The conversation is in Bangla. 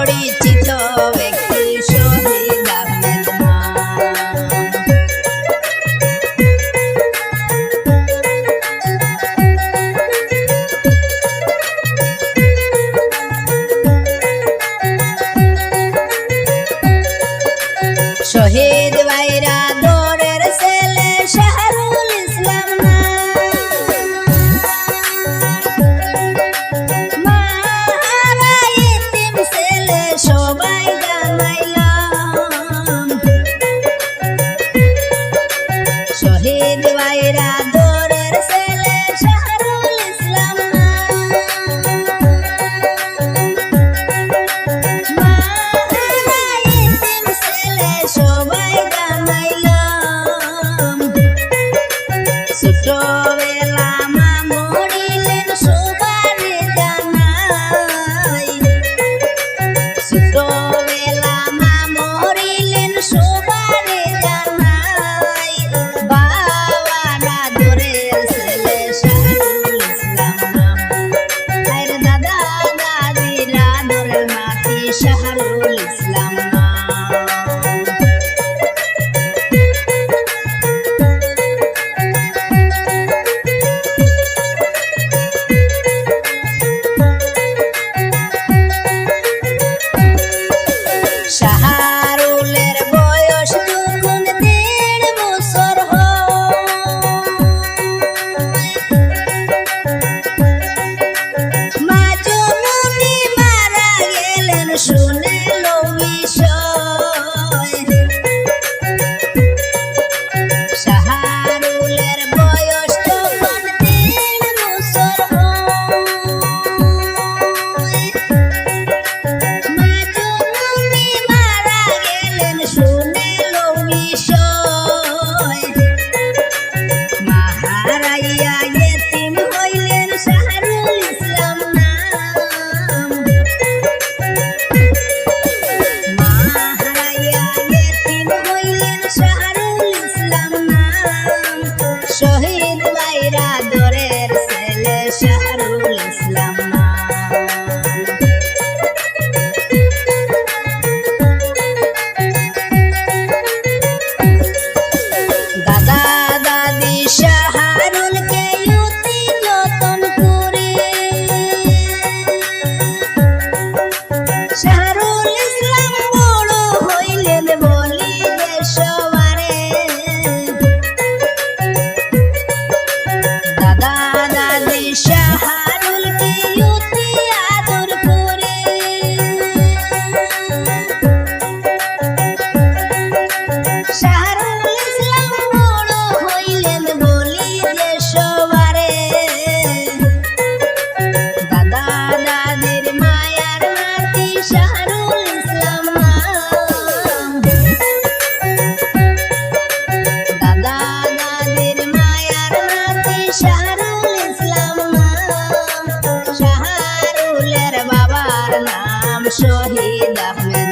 পরিচিত ব্যক্তি শহীদ আহমেদ নাম। শহীদ ভাইরা দরের ছেলে শাহরুল ইসলাম মারা ইতিম ছেলে সবাই জানাইলাম। শহীদ ভাইরা দরের ছেলে শাহরুল ইসলাম সবাই জানাইলাম। ছোটবেলা মা মরিলেন সবারে জানাই। ছোটবেলা মা মরিলেন সবারে জানাই। বাবারা দরের ছেলে শাহরুল ইসলাম নাম। আর দাদা দাদিরা দরের নাতি শাহরুল ইসলাম নাম। শাহরুলের বয়স তখন 1.5 বছর মা জননী মারা গেলেন শুনে বিষয়। শাহরুলের বয়স তখন 1.5 বছর মা জননী মারা গেলেন শুনে বিষয়। মা হারাইয়া ইতিম হইলেন শাহরুল ইসলাম নাম। মা হারাইয়া ইতিম হইলেন শাহরুল ইসলাম নাম। শহীদ ভাইরা দরের ছেলে শাহরুল ইসলাম নাম। দাদা দাদি শাহরুলকে অতি যতন করে। শাহরুল ইসলাম বড় হইলেন বলি দেশবারে। দাদা দাদি শাহরুলকে অতি আদর করে। শাহরুল ইসলাম বড় হইলেন বলি দেশবারে। দাদা দাদির মায়ার নাতি শাহরুল ইসলাম নাম। দাদা দাদির মায়ার নাতি শাহরুল ইসলাম নাম। শাহরুলের বাবার নাম শহীদ আহমেদ।